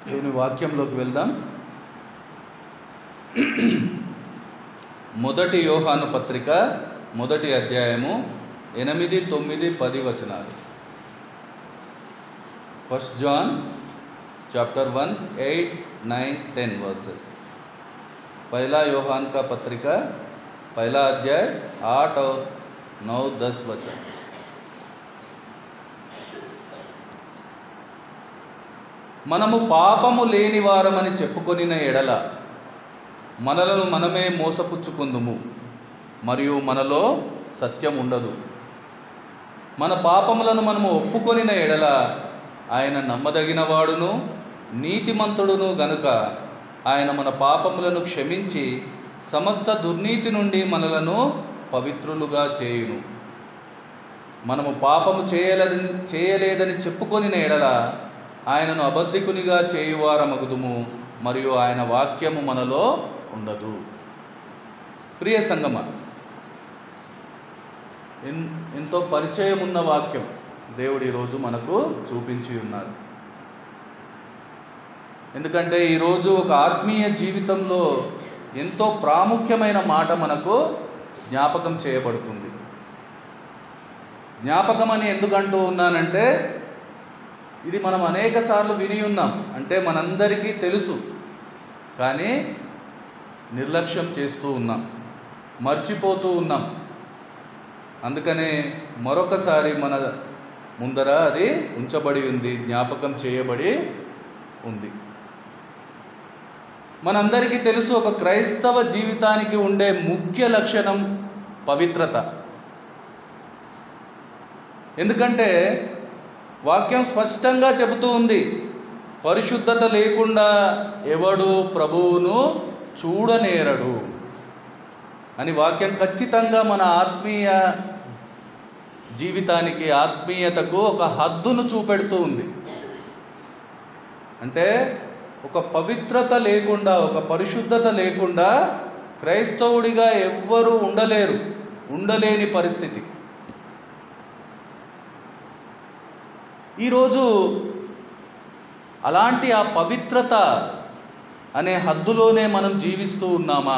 దేవుని వాక్యంలోకి వెళ్దాం. మొదటి యోహాను పత్రిక 1వ అధ్యాయము 8, 9, 10 వచనాలు. 1 John chapter 1, 8, 9, 10 वर्सेस. पहला योहान का पत्रिका पहला अध्याय 8 और 9, 10 वचन. మనము పాపము లేని వారమని చెప్పుకొనిన ఎడల మనలను మనమే మోసపుచ్చుకుందుము, మరియు మనలో సత్యం ఉండదు. మన పాపములను మనము ఒప్పుకొనిన ఎడల ఆయన నమ్మదగిన వాడును నీతిమంతుడును గనుక ఆయన మన పాపములను క్షమించి సమస్త దుర్నీతి నుండి మనలను పవిత్రులుగా చేయును. మనము పాపము చేయలేదని చెప్పుకొనిన ఎడల ఆయనను అబద్ధికునిగా చేయువారమగుదుము, మరియు ఆయన వాక్యము మనలో ఉండదు. ప్రియ సంగమ, ఎంతో పరిచయం ఉన్న వాక్యం దేవుడు ఈరోజు మనకు చూపించి ఉన్నారు. ఎందుకంటే ఈరోజు ఒక ఆత్మీయ జీవితంలో ఎంతో ప్రాముఖ్యమైన మాట మనకు జ్ఞాపకం చేయబడుతుంది. జ్ఞాపకం అని ఎందుకంటూ ఉన్నానంటే, ఇది మనం అనేక సార్లు విని ఉన్నాం, అంటే మనందరికీ తెలుసు, కానీ నిర్లక్ష్యం చేస్తూ ఉన్నాం, మర్చిపోతూ ఉన్నాం. అందుకనే మరొకసారి మన ముందర అది ఉంచబడి ఉంది, జ్ఞాపకం చేయబడి ఉంది. మనందరికీ తెలుసు, ఒక క్రైస్తవ జీవితానికి ఉండే ముఖ్య లక్షణం పవిత్రత. ఎందుకంటే వాక్యం స్పష్టంగా చెబుతూ ఉంది, పరిశుద్ధత లేకుండా ఎవడు ప్రభువును చూడనేరడు అని. వాక్యం ఖచ్చితంగా మన ఆత్మీయ జీవితానికి, ఆత్మీయతకు ఒక హద్దును చూపెడుతూ ఉంది. అంటే ఒక పవిత్రత లేకుండా, ఒక పరిశుద్ధత లేకుండా క్రైస్తవుడిగా ఎవ్వరూ ఉండలేని పరిస్థితి. ఈరోజు అలాంటి ఆ పవిత్రత అనే హద్దులోనే మనం జీవిస్తూ ఉన్నామా,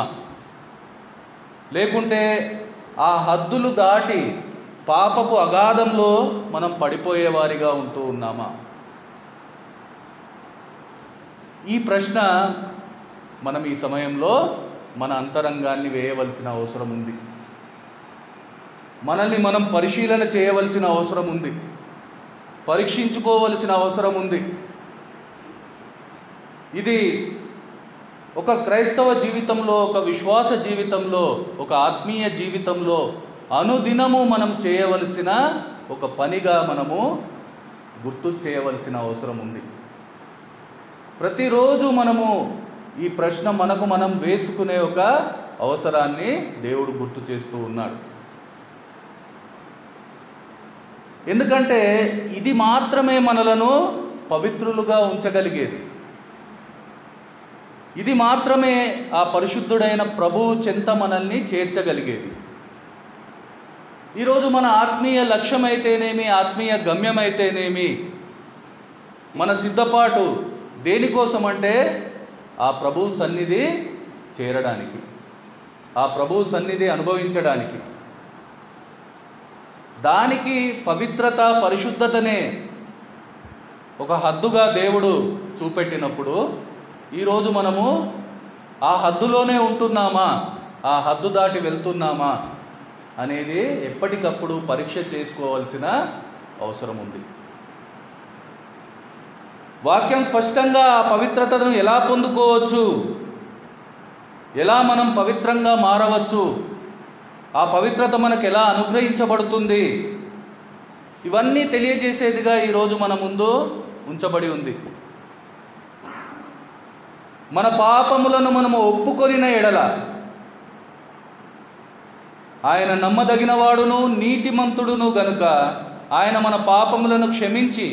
లేకుంటే ఆ హద్దులు దాటి పాపపు అగాధంలో మనం పడిపోయేవారిగా ఉంటూ ఉన్నామా? ఈ ప్రశ్న మనం ఈ సమయంలో మన అంతరంగాన్ని వేయవలసిన అవసరం ఉంది. మనల్ని మనం పరిశీలన చేయవలసిన అవసరం ఉంది, పరీక్షించుకోవలసిన అవసరం ఉంది. ఇది ఒక క్రైస్తవ జీవితంలో, ఒక విశ్వాస జీవితంలో, ఒక ఆత్మీయ జీవితంలో అనుదినము మనం చేయవలసిన ఒక పనిగా మనము గుర్తు చేయవలసిన అవసరం ఉంది. ప్రతిరోజు మనము ఈ ప్రశ్న మనకు మనం వేసుకునే ఒక అవసరాన్ని దేవుడు గుర్తు చేస్తూ ఉన్నాడు. ఎందుకంటే ఇది మాత్రమే మనలను పవిత్రులుగా ఉంచగలిగేది. ఇది మాత్రమే ఆ పరిశుద్ధుడైన ప్రభువు చెంత మనల్ని చేర్చగలిగేది. ఈరోజు మన ఆత్మీయ లక్ష్యమైతేనేమి, ఆత్మీయ గమ్యమైతేనేమి, మన సిద్ధపాటు దేనికోసం అంటే ఆ ప్రభువు సన్నిధి చేరడానికి, ఆ ప్రభువు సన్నిధి అనుభవించడానికి. దానికి పవిత్రత, పరిశుద్ధతనే ఒక హద్దుగా దేవుడు చూపెట్టినప్పుడు ఈరోజు మనము ఆ హద్దులోనే ఉంటున్నామా, ఆ హద్దు దాటి వెళ్తున్నామా అనేది ఎప్పటికప్పుడు పరీక్ష చేసుకోవాల్సిన అవసరం ఉంది. వాక్యం స్పష్టంగా ఆ పవిత్రతను ఎలా పొందుకోవచ్చు, ఎలా మనం పవిత్రంగా మారవచ్చు, ఆ పవిత్రత మనకు ఎలా అనుగ్రహించబడుతుంది, ఇవన్నీ తెలియజేసేదిగా ఈరోజు మన ముందు ఉంచబడి ఉంది. మన పాపములను మనము ఒప్పుకొనిన ఎడల ఆయన నమ్మదగిన వాడును నీతిమంతుడును గనుక ఆయన మన పాపములను క్షమించి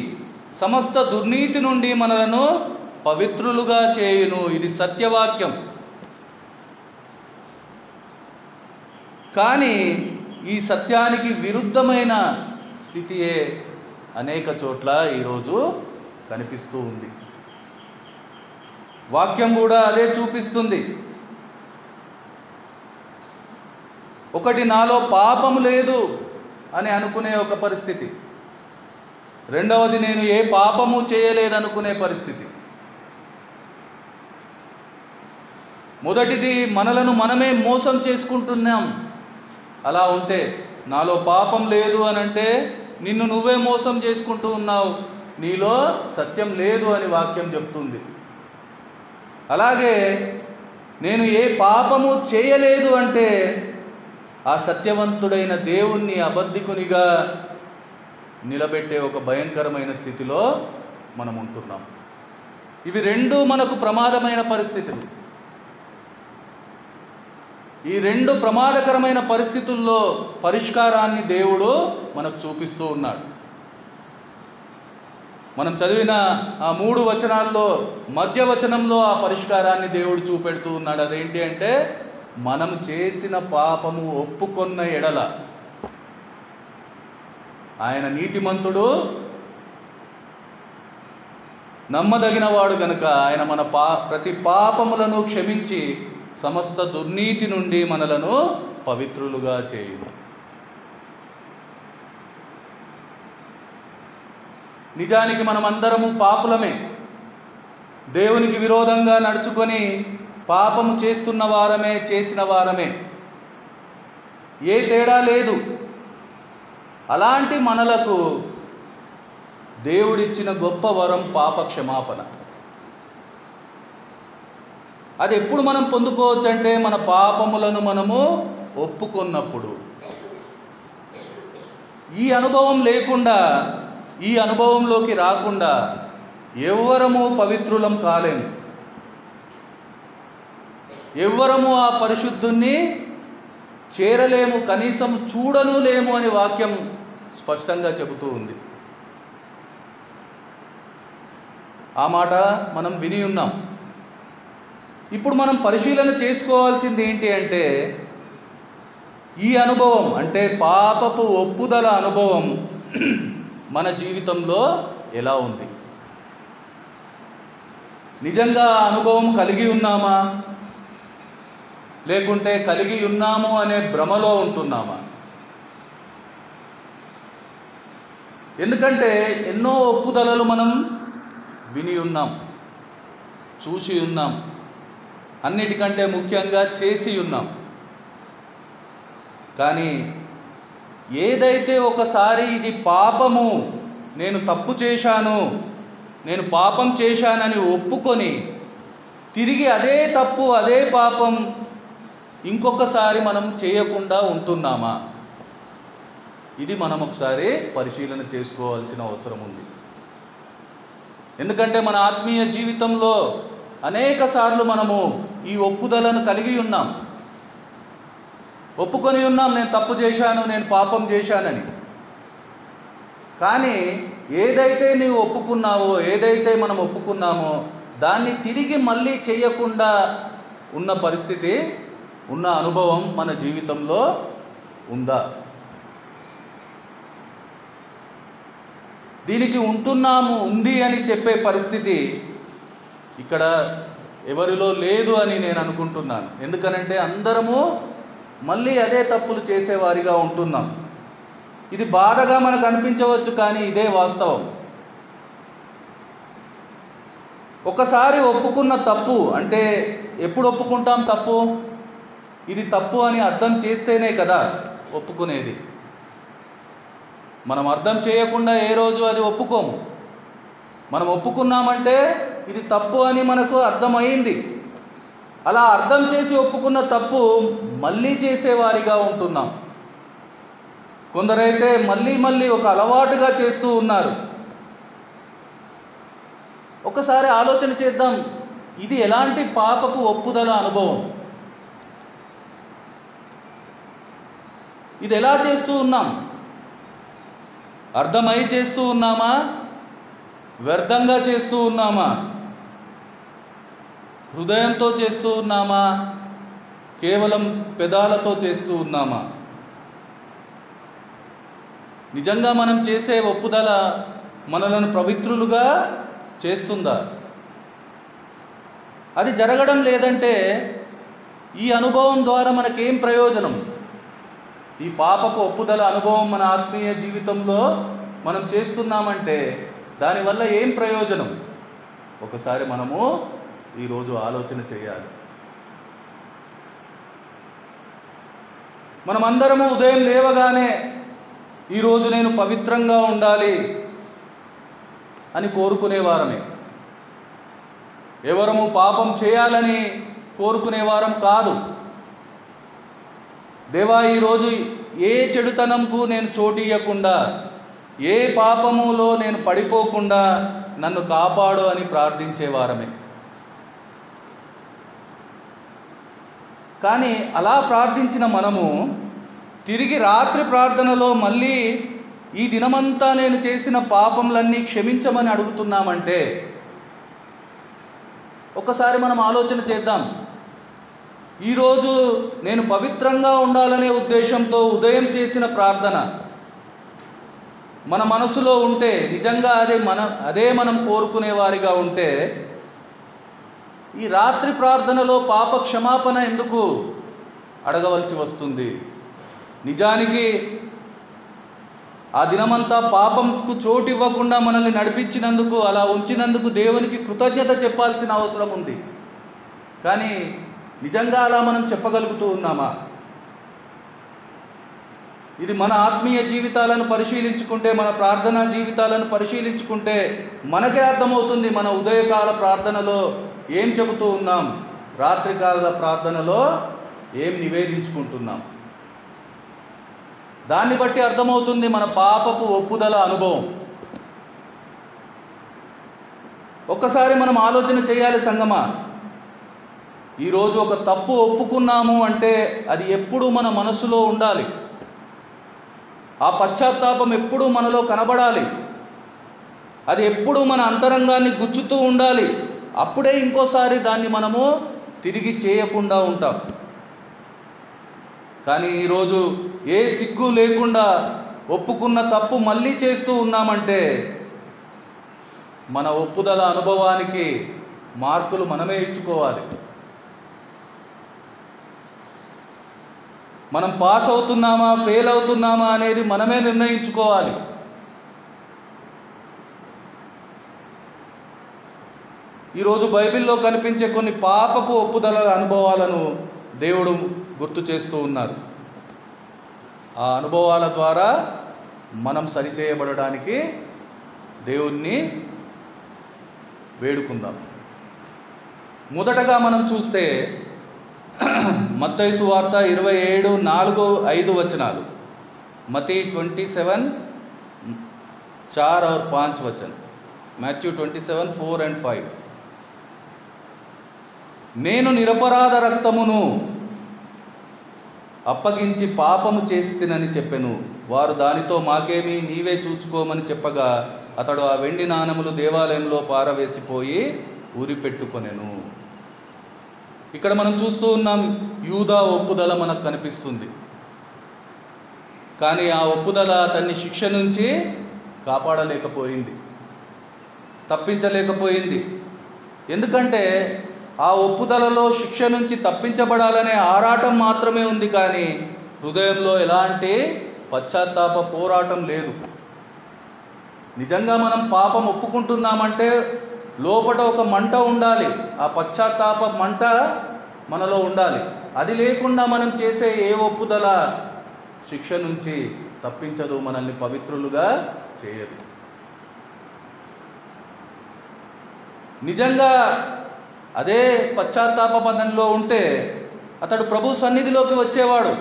సమస్త దుర్నీతి నుండి మనలను పవిత్రులుగా చేయును. ఇది సత్యవాక్యం. కానీ ఈ సత్యానికి విరుద్ధమైన స్థితియే అనేక చోట్ల ఈరోజు కనిపిస్తూ ఉంది. వాక్యం కూడా అదే చూపిస్తుంది. ఒకటి, నాలో పాపము లేదు అని అనుకునే ఒక పరిస్థితి. రెండవది, నేను ఏ పాపము చేయలేదనుకునే పరిస్థితి. మొదటిది, మనలను మనమే మోసం చేసుకుంటున్నాం. అలా ఉంటే నాలో పాపం లేదు అని అంటే నిన్ను నువ్వే మోసం చేసుకుంటూ ఉన్నావు, నీలో సత్యం లేదు అని వాక్యం చెప్తుంది. అలాగే నేను ఏ పాపము చేయలేదు అంటే ఆ సత్యవంతుడైన దేవుణ్ణి అబద్ధికునిగా నిలబెట్టే ఒక భయంకరమైన స్థితిలో మనం ఉంటున్నాం. ఇవి రెండు మనకు ప్రమాదమైన పరిస్థితులు. ఈ రెండు ప్రమాదకరమైన పరిస్థితుల్లో పరిష్కారాన్ని దేవుడు మనకు చూపిస్తూ ఉన్నాడు. మనం చదివిన ఆ 3 వచనాల్లో మధ్య వచనంలో ఆ పరిష్కారాన్ని దేవుడు చూపెడుతూ ఉన్నాడు. అదేంటి అంటే, మనం చేసిన పాపము ఒప్పుకొన్న ఎడల ఆయన నీతిమంతుడు, నమ్మదగినవాడు గనుక ఆయన మన ప్రతి పాపములను క్షమించి సమస్త దుర్నీతి నుండి మనలను పవిత్రులుగా చేయును. నిజానికి మనమందరము పాపులమే. దేవునికి విరోధంగా నడుచుకొని పాపము చేస్తున్న వారమే, చేసిన వారమే, ఏ తేడా లేదు. అలాంటి మనలకు దేవుడిచ్చిన గొప్ప వరం పాప క్షమాపణ. అది ఎప్పుడు మనం పొందుకోవచ్చు అంటే, మన పాపములను మనము ఒప్పుకున్నప్పుడు. ఈ అనుభవం లేకుండా, ఈ అనుభవంలోకి రాకుండా ఎవ్వరము పవిత్రులం కాలేము. ఎవ్వరము ఆ పరిశుద్ధుణ్ణి చేరలేము, కనీసం చూడను లేము అని వాక్యం స్పష్టంగా చెబుతూ ఉంది. ఆ మాట మనం విని ఉన్నాం. ఇప్పుడు మనం పరిశీలన చేసుకోవాల్సింది ఏంటి అంటే, ఈ అనుభవం అంటే పాపపు ఒప్పుదల అనుభవం మన జీవితంలో ఎలా ఉంది? నిజంగా ఆ అనుభవం కలిగి ఉన్నామా, లేకుంటే కలిగి ఉన్నాము అనే భ్రమలో ఉంటున్నామా? ఎందుకంటే ఎన్నో ఒప్పుదలలు మనం విని ఉన్నాం, చూసి ఉన్నాం, అన్నిటికంటే ముఖ్యంగా చేసి ఉన్నాం. కానీ ఏదైతే ఒకసారి ఇది పాపము, నేను తప్పు చేశాను, నేను పాపం చేశానని ఒప్పుకొని తిరిగి అదే తప్పు, అదే పాపం ఇంకొకసారి మనం చేయకుండా ఉంటున్నామా? ఇది మనం ఒకసారి పరిశీలన చేసుకోవాల్సిన అవసరం ఉంది. ఎందుకంటే మన ఆత్మీయ జీవితంలో అనేక సార్లు మనము ఈ ఒప్పుదలను కలిగి ఉన్నాం, ఒప్పుకొని ఉన్నాం, నేను తప్పు చేశాను, నేను పాపం చేశానని. కానీ ఏదైతే నీవు ఒప్పుకున్నావో, ఏదైతే మనం ఒప్పుకున్నామో దాన్ని తిరిగి మళ్ళీ చేయకుండా ఉన్న పరిస్థితి, ఉన్న అనుభవం మన జీవితంలో ఉందా? దీనికి ఉంది అని చెప్పే పరిస్థితి ఇక్కడ ఎవరిలో లేదు అని నేను అనుకుంటున్నాను. ఎందుకనంటే అందరము మళ్ళీ అదే తప్పులు చేసేవారిగా ఉంటున్నాం. ఇది బాధగా మనకు అనిపించవచ్చు, కానీ ఇదే వాస్తవం. ఒకసారి ఒప్పుకున్న తప్పు అంటే, ఎప్పుడు ఒప్పుకుంటాం తప్పు? ఇది తప్పు అని అర్థం చేస్తేనే కదా ఒప్పుకునేది. మనం అర్థం చేయకుండా ఏ రోజు అది ఒప్పుకోము. మనం ఒప్పుకున్నామంటే ఇది తప్పు అని మనకు అర్థమైంది. అలా అర్థం చేసి ఒప్పుకున్న తప్పు మళ్ళీ చేసేవారిగా ఉంటున్నాం. కొందరైతే మళ్ళీ ఒక అలవాటుగా చేస్తూ ఉన్నారు. ఒకసారి ఆలోచన చేద్దాం, ఇది ఎలాంటి పాపపు ఒప్పుదల అనుభవం? ఇది ఎలా చేస్తూ ఉన్నాం? అర్థమై చేస్తూ ఉన్నామా? వ్యర్థంగా చేస్తూ ఉన్నామా? హృదయంతో చేస్తూ ఉన్నామా? కేవలం పెదాలతో చేస్తూ ఉన్నామా? నిజంగా మనం చేసే ఒప్పుదల మనలను పవిత్రులుగా చేస్తుందా? అది జరగడం లేదంటే ఈ అనుభవం ద్వారా మనకేం ప్రయోజనం? ఈ పాపపు ఒప్పుదల అనుభవం మన ఆత్మీయ జీవితంలో మనం చేస్తున్నామంటే దానివల్ల ఏం ప్రయోజనం? ఒకసారి మనము ఈరోజు ఆలోచన చేయాలి. మనమందరము ఉదయం లేవగానే ఈరోజు నేను పవిత్రంగా ఉండాలి అని కోరుకునేవారమే. ఎవరము పాపం చేయాలని కోరుకునేవారం కాదు. దేవా, ఈరోజు ఏ చెడుతనంకు నేను చోటు ఇవ్వకుండా, ఏ పాపములో నేను పడిపోకుండా నన్ను కాపాడు అని ప్రార్థించేవారమే. కానీ అలా ప్రార్థించిన మనము తిరిగి రాత్రి ప్రార్థనలో మళ్ళీ ఈ దినమంతా నేను చేసిన పాపములన్నీ క్షమించమని అడుగుతున్నామంటే ఒకసారి మనం ఆలోచన చేద్దాం. ఈరోజు నేను పవిత్రంగా ఉండాలనే ఉద్దేశంతో ఉదయం చేసిన ప్రార్థన మన మనసులో ఉంటే, నిజంగా అదే మనం కోరుకునే వారిగా ఉంటే, ఈ రాత్రి ప్రార్థనలో పాప క్షమాపణ ఎందుకు అడగవలసి వస్తుంది? నిజానికి ఆ దినమంతా పాపంకు చోటు ఇవ్వకుండా మనల్ని నడిపించినందుకు, అలా ఉంచినందుకు దేవునికి కృతజ్ఞత చెప్పాల్సిన అవసరం ఉంది. కానీ నిజంగా అలా మనం చెప్పగలుగుతూ ఉన్నామా? ఇది మన ఆత్మీయ జీవితాలను పరిశీలించుకుంటే, మన ప్రార్థనా జీవితాలను పరిశీలించుకుంటే మనకే అర్థమవుతుంది మన ఉదయకాల ప్రార్థనలో ఏం చెబుతూ ఉన్నాం, రాత్రికాల ప్రార్థనలో ఏం నివేదించుకుంటున్నాం. దాన్ని బట్టి అర్థమవుతుంది మన పాపపు ఒప్పుదల అనుభవం. ఒక్కసారి మనం ఆలోచన చేయాలి సంగమా. ఈరోజు ఒక తప్పు ఒప్పుకున్నాము అంటే అది ఎప్పుడూ మన మనసులో ఉండాలి. ఆ పశ్చాత్తాపం ఎప్పుడూ మనలో కనబడాలి. అది ఎప్పుడూ మన అంతరంగాన్ని గుచ్చుతూ ఉండాలి. అప్పుడే ఇంకోసారి దాన్ని మనము తిరిగి చేయకుండా ఉంటాం. కానీ ఈరోజు ఏ సిగ్గు లేకుండా ఒప్పుకున్న తప్పు మళ్ళీ చేస్తూ ఉన్నామంటే మన ఒప్పుదల అనుభవానికి మార్కులు మనమే ఇచ్చుకోవాలి. మనం పాస్ అవుతున్నామా, ఫెయిల్ అవుతున్నామా అనేది మనమే నిర్ణయించుకోవాలి. ఈరోజు బైబిల్లో కనిపించే కొన్ని పాపపు ఒప్పుదల అనుభవాలను దేవుడు గుర్తు చేస్తూ ఉన్నారు. ఆ అనుభవాల ద్వారా మనం సరిచేయబడడానికి దేవుణ్ణి వేడుకుందాం. మొదటగా మనం చూస్తే మత్తయి సువార్త 27:4-5 మత్తయి 27:4 और 5 మాథ్యూ 27:4 and 5. నేను నిరపరాధ రక్తమును అప్పగించి పాపము చేసి తినని చెప్పెను. వారు దానితో మాకేమి, నీవే చూచుకోమని చెప్పగా అతడు ఆ వెండి నాణములు దేవాలయంలో పారవేసిపోయి ఊరిపెట్టుకొనెను. ఇక్కడ మనం చూస్తూ ఉన్నాం, యూదా ఒప్పుదల మనకు కనిపిస్తుంది. కానీ ఆ ఒప్పుదల అతన్ని శిక్ష నుంచి కాపాడలేకపోయింది, తప్పించలేకపోయింది. ఎందుకంటే ఆ ఒప్పుదలలో శిక్ష నుంచి తప్పించబడాలనే ఆరాటం మాత్రమే ఉంది, కానీ హృదయంలో ఎలాంటి పశ్చాత్తాప పోరాటం లేదు. నిజంగా మనం పాపం ఒప్పుకుంటున్నామంటే లోపట ఒక మంట ఉండాలి. ఆ పశ్చాత్తాప మంట మనలో ఉండాలి. అది లేకుండా మనం చేసే ఏ ఒప్పుదల శిక్ష నుంచి తప్పించదు, మనల్ని పవిత్రులుగా చేయదు. నిజంగా అదే పశ్చాత్తాప పదంలో ఉంటే అతడు ప్రభు సన్నిధిలోకి వచ్చేవాడు,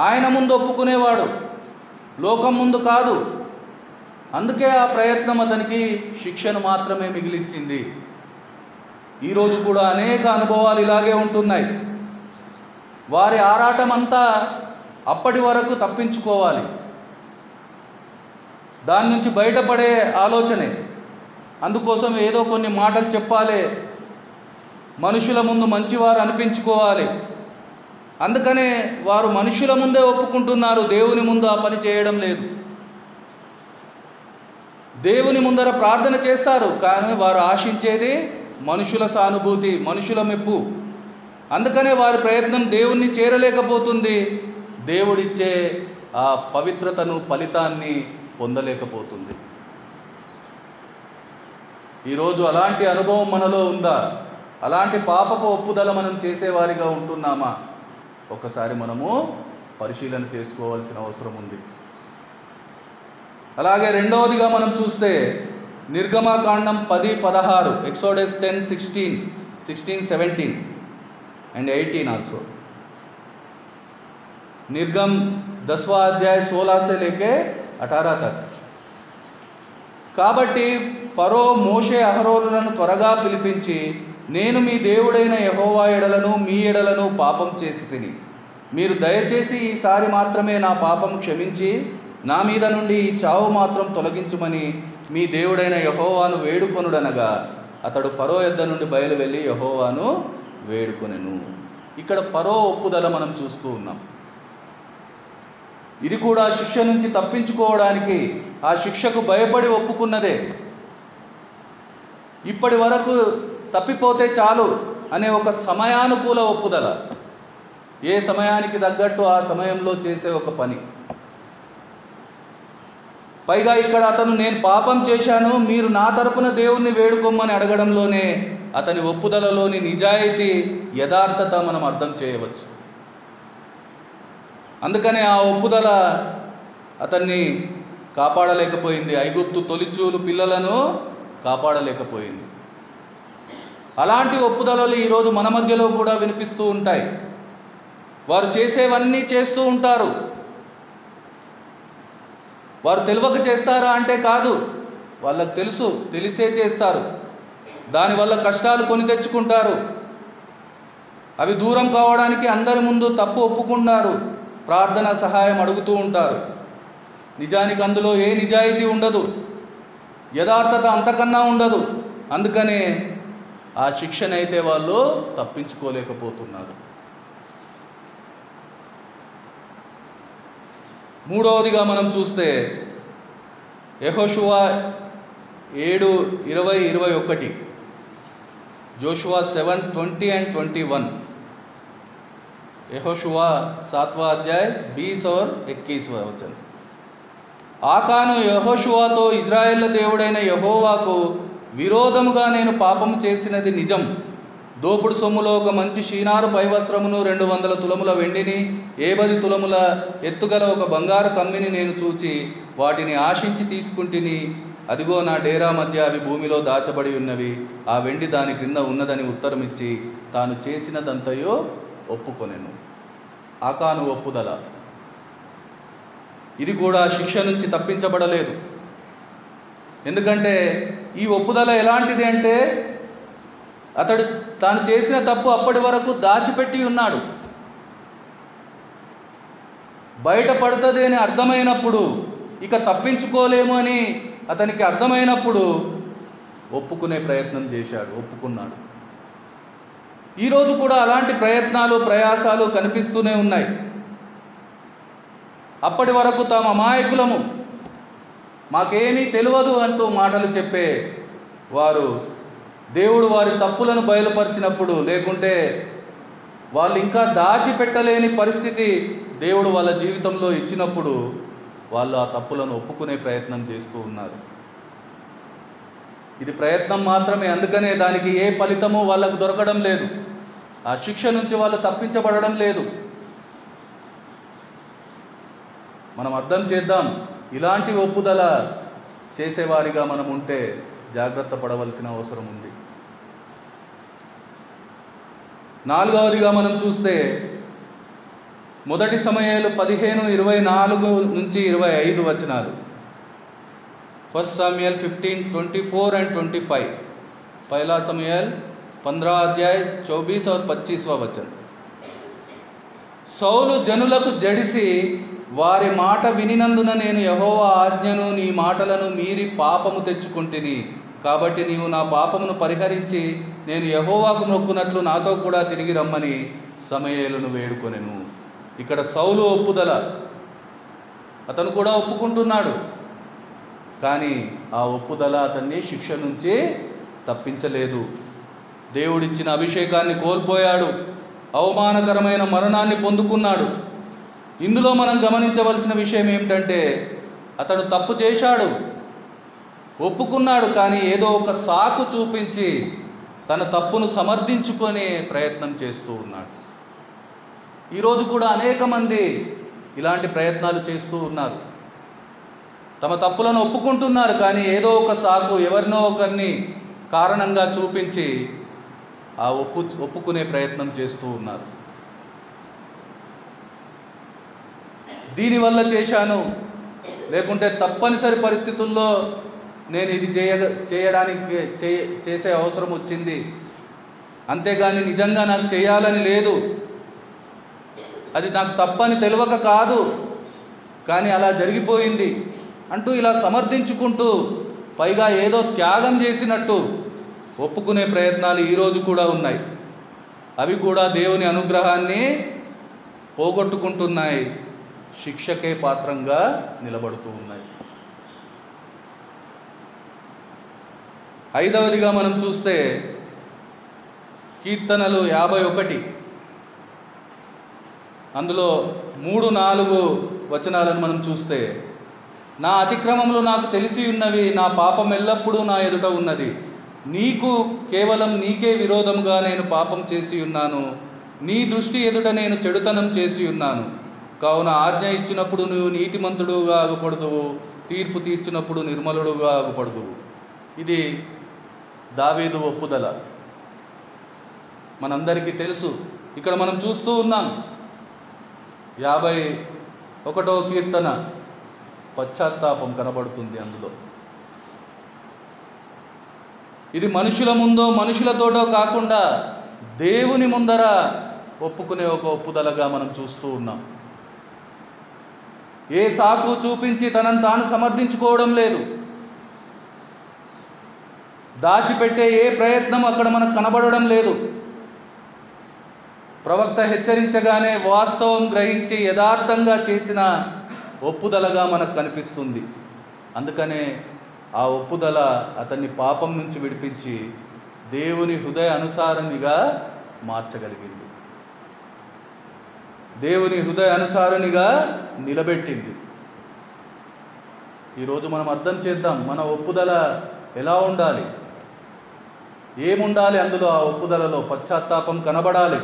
ఆయన ముందు ఒప్పుకునేవాడు, లోకం ముందు కాదు. అందుకే ఆ ప్రయత్నం అతనికి శిక్షను మాత్రమే మిగిలిచ్చింది. ఈరోజు కూడా అనేక అనుభవాలు ఇలాగే ఉంటున్నాయి. వారి ఆరాటం అంతా అప్పటి వరకు తప్పించుకోవాలి, దాని నుంచి బయటపడే ఆలోచనే. అందుకోసం ఏదో కొన్ని మాటలు చెప్పాలి, మనుషుల ముందు మంచివారు అనిపించుకోవాలి. అందుకనే వారు మనుషుల ముందే ఒప్పుకుంటున్నారు, దేవుని ముందు ఆ పని చేయడం లేదు. దేవుని ముందర ప్రార్థన చేస్తారు, కానీ వారు ఆశించేది మనుషుల సానుభూతి, మనుషుల మెప్పు. అందుకనే వారి ప్రయత్నం దేవుణ్ణి చేరలేకపోతుంది, దేవుడిచ్చే ఆ పవిత్రతను, ఫలితాన్ని పొందలేకపోతుంది. ఈరోజు అలాంటి అనుభవం మనలో ఉందా? అలాంటి పాపపు ఒప్పుదల మనం చేసేవారిగా ఉంటున్నామా? ఒకసారి మనము పరిశీలన చేసుకోవాల్సిన అవసరం ఉంది. అలాగే రెండవదిగా మనం చూస్తే నిర్గమకాండం 10-16, ఎక్సోడస్ 10:16, 17 and 18 ఆల్సో. निर्गम 10वां अध्याय 16 से लेके 18 तक. కాబట్టి ఫరో మోషే అహరోనులను త్వరగా పిలిపించి, నేను మీ దేవుడైన యెహోవా ఎడలను మీ ఎడలను పాపం చేసి తిని, మీరు దయచేసి ఈసారి మాత్రమే నా పాపం క్షమించి నా మీద నుండి ఈ చావు మాత్రం తొలగించుమని మీ దేవుడైన యెహోవాను వేడుకొనుడనగా, అతడు ఫరో యొద్ద నుండి బయలు వెళ్ళి యెహోవాను వేడుకొనెను. ఇక్కడ ఫరో ఒప్పుదల మనం చూస్తూ ఉన్నాం. ఇది కూడా శిక్ష నుంచి తప్పించుకోవడానికి, ఆ శిక్షకు భయపడి ఒప్పుకున్నదే. ఇప్పటి వరకు తప్పిపోతే చాలు అనే ఒక సమయానుకూల ఒప్పుదల, ఏ సమయానికి తగ్గట్టు ఆ సమయంలో చేసే ఒక పని. పైగా ఇక్కడ అతను నేను పాపం చేశాను, మీరు నా తరపున దేవుణ్ణి వేడుకోమని అడగడంలోనే అతని ఒప్పుదలలోని నిజాయితీ, యథార్థత మనం అర్థం చేయవచ్చు. అందుకనే ఆ ఒప్పుదల అతన్ని కాపాడలేకపోయింది, ఐగుప్తు తొలిచూలు పిల్లలను కాపాడలేకపోయింది. అలాంటి ఒప్పుదలలు ఈరోజు మన మధ్యలో కూడా వినిపిస్తూ ఉంటాయి. వారు చేసేవన్నీ చేస్తూ ఉంటారు. వారు తెలియక చేస్తారా అంటే కాదు, వాళ్ళకు తెలుసు, తెలిసే చేస్తారు. దానివల్ల కష్టాలు కొని తెచ్చుకుంటారు. అవి దూరం కావడానికి అందరి ముందు తప్పు ఒప్పుకున్నారు, ప్రార్థన సహాయం అడుగుతూ ఉంటారు. నిజానికి అందులో ఏ నిజాయితీ ఉండదు, యథార్థత అంతకన్నా ఉండదు. అందుకనే ఆ శిక్షనైతే వాళ్ళు తప్పించుకోలేకపోతున్నారు. మూడవదిగా మనం చూస్తే యెహోషువ 7:20-21, జోషువా 7:20 and 21, యెహోషువ 7वां अध्याय 20 और 21वां वचन. ఆకాను యెహోషువతో, ఇజ్రాయేళ్ల దేవుడైన యెహోవాకు విరోధముగా నేను పాపము చేసినది నిజం. దోపుడు సొమ్ములో ఒక మంచి షీనారు పైవస్త్రమును, 200 తులముల వెండిని, 80 తులముల ఎత్తుగల ఒక బంగారు కమ్మిని నేను చూచి వాటిని ఆశించి తీసుకుంటిని. అదిగో నా డేరా మధ్య అవి భూమిలో దాచబడి ఉన్నవి. ఆ వెండి దాని క్రింద ఉన్నదని ఉత్తరమిచ్చి తాను చేసినదంతయో ఒప్పుకొనెను. ఆకాను ఒప్పుదల. ఇది కూడా శిక్ష నుంచి తప్పించబడలేదు. ఎందుకంటే ఈ ఒప్పుదల ఎలాంటిది అంటే, అతడు తాను చేసిన తప్పు అప్పటి వరకు దాచిపెట్టి ఉన్నాడు. బయటపడుతుంది అని అర్థమైనప్పుడు, ఇక తప్పించుకోలేము అని అతనికి అర్థమైనప్పుడు ఒప్పుకునే ప్రయత్నం చేశాడు, ఒప్పుకున్నాడు. ఈరోజు కూడా అలాంటి ప్రయత్నాలు, ప్రయాసాలు కనిపిస్తూనే ఉన్నాయి. అప్పటి వరకు తాము అమాయకులము, మాకేమీ తెలియదు అంటూ మాటలు చెప్పే వారు దేవుడు వారి తప్పులను బయలుపరిచినప్పుడు, లేకుంటే వాళ్ళు ఇంకా దాచిపెట్టలేని పరిస్థితి దేవుడు వాళ్ళ జీవితంలో ఇచ్చినప్పుడు వాళ్ళు ఆ తప్పులను ఒప్పుకునే ప్రయత్నం చేస్తూ ఉన్నారు. ఇది ప్రయత్నం మాత్రమే. అందుకనే దానికి ఏ ఫలితము వాళ్ళకు దొరకడం లేదు. ఆ శిక్ష నుంచి వాళ్ళు తప్పించబడడం లేదు. మనం అర్థం చేద్దాం, ఇలాంటి ఒప్పుదల చేసేవారిగా మనం ఉంటే జాగ్రత్త పడవలసిన అవసరం ఉంది. నాలుగవదిగా మనం చూస్తే మొదటి సమూయేలు 15:24-25 వచనాలు. 1 Samuel 15:24 and 25, पहला समूएल 15 अध्याय 24 और 25वां वचन. సౌలు జనులకు జడిసి వారి మాట వినినందున నేను యెహోవా ఆజ్ఞను నీ మాటలను మీరి పాపము తెచ్చుకొంటిని. కాబట్టి నీవు నా పాపమును పరిహరించి నేను యెహోవాకు మొక్కునట్లు నాతో కూడా తిరిగి రమ్మని సమూయేలును వేడుకొనెను. ఇక్కడ సౌలు ఒప్పుదల. అతను కూడా ఒప్పుకుంటున్నాడు, కానీ ఆ ఒప్పుదల అతన్ని శిక్ష నుంచి తప్పించలేదు. దేవుడిచ్చిన అభిషేకాన్ని కోల్పోయాడు, అవమానకరమైన మరణాన్ని పొందుకున్నాడు. ఇందులో మనం గమనించవలసిన విషయం ఏమిటంటే, అతడు తప్పు చేశాడు, ఒప్పుకున్నాడు, కానీ ఏదో ఒక సాకు చూపించి తన తప్పును సమర్థించుకునే ప్రయత్నం చేస్తూ ఉన్నాడు. ఈరోజు కూడా అనేక మంది ఇలాంటి ప్రయత్నాలు చేస్తూ ఉన్నారు. తమ తప్పులను ఒప్పుకుంటున్నారు, కానీ ఏదో ఒక సాకు, ఎవరినో ఒకరిని కారణంగా చూపించి ఆ ఒప్పుకునే ప్రయత్నం చేస్తూ ఉన్నారు. దీనివల్ల చేశాను, లేకుంటే తప్పనిసరి పరిస్థితుల్లో నేను ఇది చేయడానికి చేసే అవసరం వచ్చింది, అంతేగాని నిజంగా నాకు చేయాలని లేదు, అది నాకు తప్పని తెలియక కాదు, కానీ అలా జరిగిపోయింది అంటూ ఇలా సమర్థించుకుంటూ, పైగా ఏదో త్యాగం చేసినట్టు ఒప్పుకునే ప్రయత్నాలు ఈరోజు కూడా ఉన్నాయి. అవి కూడా దేవుని అనుగ్రహాన్ని పోగొట్టుకుంటున్నాయి, శిక్షకే పాత్రంగా నిలబడుతూ ఉన్నాయి. ఐదవదిగా మనం చూస్తే కీర్తనలు 51, అందులో 3-4 వచనాలను మనం చూస్తే, నా అతిక్రమములు నాకు తెలిసి ఉన్నవి, నా పాపం ఎల్లప్పుడూ నా ఎదుట ఉన్నది. నీకు కేవలం నీకే విరోధముగా నేను పాపం చేసి ఉన్నాను, నీ దృష్టి ఎదుట నేను చెడుతనం చేసి ఉన్నాను. కావున ఆజ్ఞ ఇచ్చినప్పుడు నువ్వు నీతిమంతుడుగా అగుపడదువు, తీర్పు తీర్చినప్పుడు నిర్మలుడుగా అగుపడదువు. ఇది దావీదు ఒప్పుదల, మనందరికీ తెలుసు. ఇక్కడ మనం చూస్తూ ఉన్నాం 51వ కీర్తన, పశ్చాత్తాపం కనబడుతుంది అందులో. ఇది మనుషుల ముందో మనుషులతోటో కాకుండా దేవుని ముందర ఒప్పుకునే ఒక ఒప్పుదలగా మనం చూస్తూ ఉన్నాం. ఏ సాకు చూపించి తనను తాను సమర్థించుకోవడం లేదు, దాచిపెట్టే ఏ ప్రయత్నం అక్కడ మనకు కనబడడం లేదు. ప్రవక్త హెచ్చరించగానే వాస్తవం గ్రహించి యథార్థంగా చేసిన ఒప్పుదలగా మనకు కనిపిస్తుంది. అందుకనే ఆ ఒప్పుదల అతన్ని పాపం నుంచి విడిపించి దేవుని హృదయ అనుసారనిగా మార్చగలిగింది, దేవుని హృదయ అనుసారనిగా నిలబెట్టింది. ఈరోజు మనం అర్థం చేద్దాం, మన ఒప్పుదల ఎలా ఉండాలి, ఏముండాలి అందులో. ఆ ఒప్పుదలలో పశ్చాత్తాపం కనబడాలి.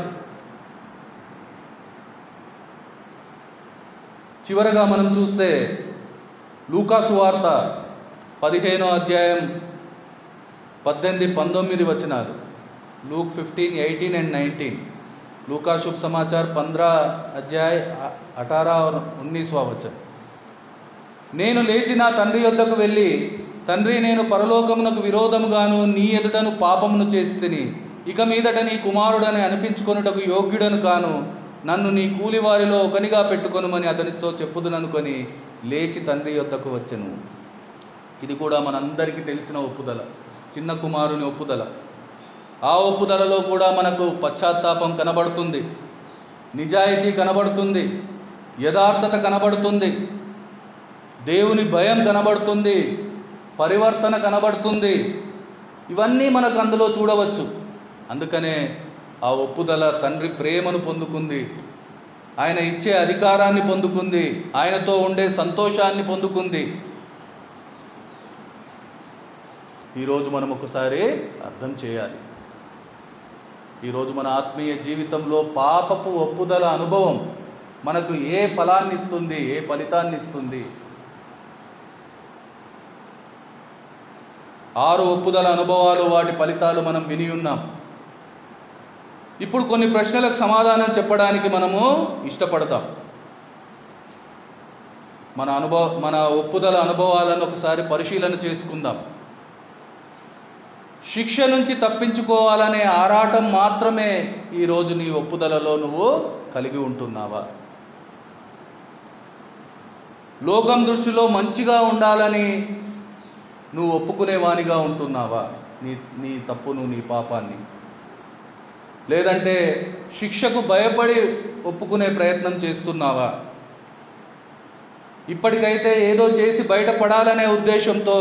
చివరగా మనం చూస్తే లూకాసు వార్త 15వ అధ్యాయం 18-19 వచనాలు, लूक 15, 18 and 19, लूका शुभ समाचार 15 अध्याय 18 और 19वां वचन. నేను లేచి నా తండ్రి యొద్దకు వెళ్ళి, తండ్రి, నేను పరలోకమునకు విరోధముగాను నీ ఎదుటను పాపమును చేసి తిని, ఇక మీదట నీ కుమారుడని అనిపించుకొనుటకు యోగ్యుడను కాను, నన్ను నీ కూలివారిలో ఒకనిగా పెట్టుకొనుమని అతనితో చెప్పుదుననుకొని లేచి తండ్రి యొద్దకు వచ్చెను. ఇది కూడా మనందరికీ తెలిసిన ఒప్పుదల, చిన్న కుమారుని ఒప్పుదల. ఆ ఒప్పుదలలో కూడా మనకు పశ్చాత్తాపం కనబడుతుంది, నిజాయితీ కనబడుతుంది, యథార్థత కనబడుతుంది, దేవుని భయం కనబడుతుంది, పరివర్తన కనబడుతుంది. ఇవన్నీ మనకు అందులో చూడవచ్చు. అందుకనే ఆ ఒప్పుదల తండ్రి ప్రేమను పొందుకుంది, ఆయన ఇచ్చే అధికారాన్ని పొందుకుంది, ఆయనతో ఉండే సంతోషాన్ని పొందుకుంది. ఈరోజు మనం ఒకసారి అర్థం చేయాలి. ఈరోజు మన ఆత్మీయ జీవితంలో పాపపు ఒప్పుదల అనుభవం మనకు ఏ ఫలాన్ని ఇస్తుంది, ఏ ఫలితాన్ని ఇస్తుంది? 6 ఒప్పుదల అనుభవాలు, వాటి ఫలితాలు మనం విని ఉన్నాం. ఇప్పుడు కొన్ని ప్రశ్నలకు సమాధానం చెప్పడానికి మనము ఇష్టపడతాం. మన ఒప్పుదల అనుభవాలను ఒకసారి పరిశీలన చేసుకుందాం. శిక్ష నుంచి తప్పించుకోవాలనే ఆరాటం మాత్రమే ఈరోజు నీ ఒప్పుదలలో నువ్వు కలిగి ఉంటున్నావా? లోకం దృష్టిలో మంచిగా ఉండాలని నువ్వు ఒప్పుకునేవానిగా ఉంటున్నావా నీ తప్పును, నీ పాపాన్ని? లేదంటే శిక్షకు భయపడి ఒప్పుకునే ప్రయత్నం చేస్తున్నావా? ఇప్పటికైతే ఏదో చేసి బయటపడాలనే ఉద్దేశంతో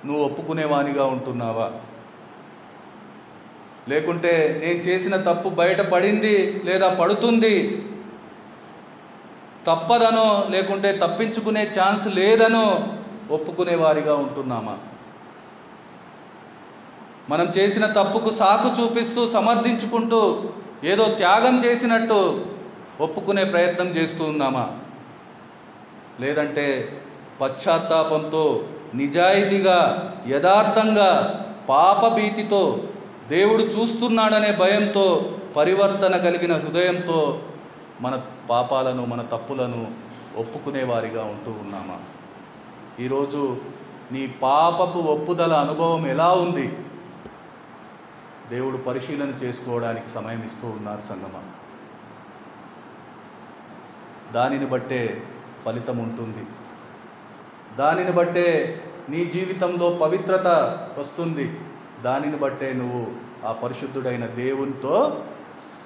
నువ్వు ఒప్పుకునేవానిగా ఉంటున్నావా? లేకుంటే నేను చేసిన తప్పు బయటపడింది లేదా పడుతుంది తప్పదనో లేకుంటే తప్పించుకునే ఛాన్స్ లేదనో ఒప్పుకునే వారిగా ఉంటున్నామా? మనం చేసిన తప్పుకు సాకు చూపిస్తూ సమర్థించుకుంటూ ఏదో త్యాగం చేసినట్టు ఒప్పుకునే ప్రయత్నం చేస్తూ ఉన్నామా? లేదంటే పశ్చాత్తాపంతో నిజాయితీగా యథార్థంగా పాపభీతితో దేవుడు చూస్తున్నాడనే భయంతో పరివర్తన కలిగిన హృదయంతో మన పాపాలను మన తప్పులను ఒప్పుకునేవారిగా ఉంటూ ఉన్నామా? ఈరోజు నీ పాపపు ఒప్పుదల అనుభవం ఎలా ఉంది? దేవుడు పరిశీలన చేసుకోవడానికి సమయం ఇస్తూ ఉన్నారు సంగమా. దానిని బట్టే ఫలితం ఉంటుంది, దానిని బట్టే నీ జీవితంలో పవిత్రత వస్తుంది, దానిని బట్టే నువ్వు ఆ పరిశుద్ధుడైన దేవునితో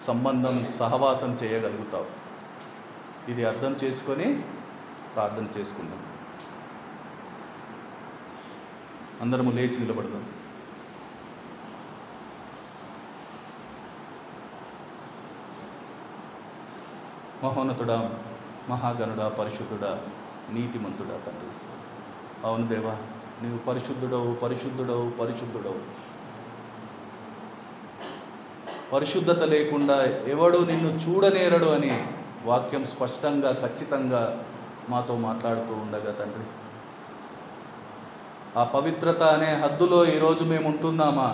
సంబంధం సహవాసం చేయగలుగుతావు. ఇది అర్థం చేసుకొని ప్రార్థన చేసుకుందాం. అందరము లేచి నిలబడదాం. మహోన్నతుడా, మహాగణుడా, పరిశుద్ధుడా, నీతిమంతుడా తండ్రి, అవును దేవా, నీవు పరిశుద్ధుడవు, పరిశుద్ధుడవు, పరిశుద్ధుడవు. పరిశుద్ధత లేకుండా ఎవడు నిన్ను చూడనేరడు అని వాక్యం స్పష్టంగా ఖచ్చితంగా మాతో మాట్లాడుతూ ఉండగా తండ్రి, ఆ పవిత్రత అనే హద్దులో ఈరోజు మేము ఉంటున్నామా?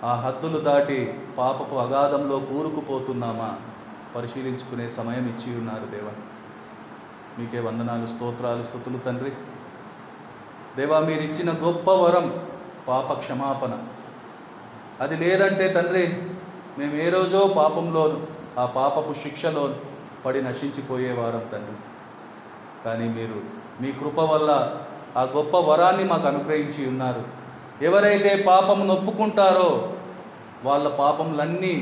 ఆ హద్దులు దాటి పాపపు అగాధంలో కూరుకుపోతున్నామా? పరిశీలించుకునే సమయం ఇచ్చి ఉన్నారు దేవా. మీకే వందనాలు, స్తోత్రాలు, స్తుతులు తండ్రి. దేవా, మీరు ఇచ్చిన గొప్ప వరం పాప క్షమాపణ. అది లేదంటే తండ్రి మేము ఏ రోజో పాపంలో ఆ పాపపు శిక్షలో పడి నశించిపోయేవారం తండ్రి. కానీ మీరు మీ కృప వల్ల ఆ గొప్ప వరాన్ని మాకు అనుగ్రహించి ఉన్నారు. ఎవరైతే పాపమును ఒప్పుకుంటారో వాళ్ళ పాపములన్నీ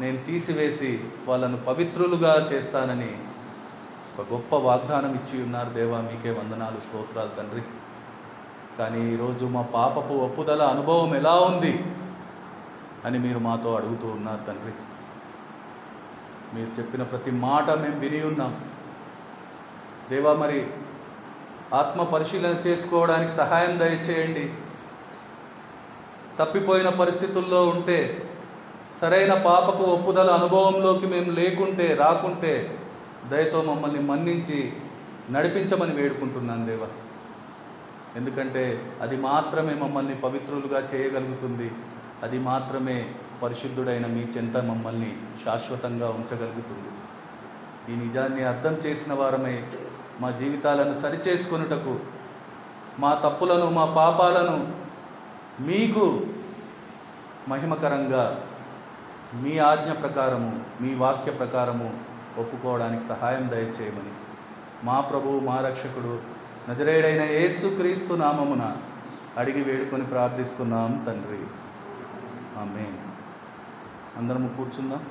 నేను తీసివేసి వాళ్ళను పవిత్రులుగా చేస్తానని ఒక గొప్ప వాగ్దానం ఇచ్చి ఉన్నారు దేవా. మీకే వందనాలు, స్తోత్రాలు తండ్రి. కానీ ఈరోజు మా పాపపు ఒప్పుదల అనుభవం ఎలా ఉంది అని మీరు మాతో అడుగుతూ ఉన్నారు తండ్రి. మీరు చెప్పిన ప్రతి మాట మేము విని ఉన్నాం దేవా. మరి ఆత్మ పరిశీలన చేసుకోవడానికి సహాయం దయచేయండి. తప్పిపోయిన పరిస్థితుల్లో ఉంటే, సరైన పాపపు ఒప్పుదల అనుభవంలోకి మేము రాకుంటే దయతో మమ్మల్ని మన్నించి నడిపించమని వేడుకుంటున్నాను దేవా. ఎందుకంటే అది మాత్రమే మమ్మల్ని పవిత్రులుగా చేయగలుగుతుంది. అది మాత్రమే పరిశుద్ధుడైన మీ చెంత మమ్మల్ని శాశ్వతంగా ఉంచగలుగుతుంది. ఈ నిజాన్ని అర్థం చేసిన వారమై మా జీవితాలను సరిచేసుకొనుటకు, మా తప్పులను మా పాపాలను మీకు మహిమకరంగా మీ ఆజ్ఞ ప్రకారము మీ వాక్య ప్రకారము ఒప్పుకోవడానికి సహాయం దయచేయమని మా ప్రభువు మా రక్షకుడు నజరేయుడైన యేసుక్రీస్తు నామమున అడిగి వేడుకొని ప్రార్థిస్తున్నాం తండ్రి. ఆమేన్. అందరము కూర్చుందాం.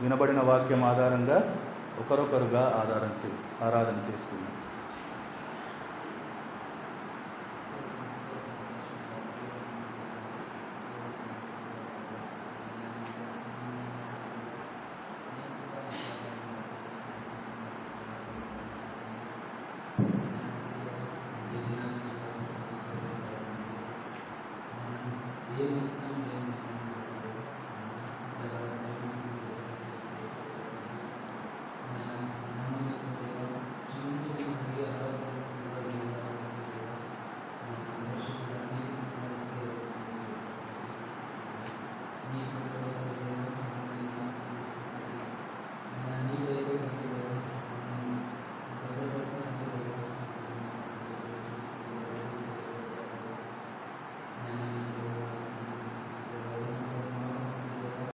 వినబడిన వాక్యం ఆధారంగా ఒకరొకరుగా ఆరాధన చేసుకుందాం.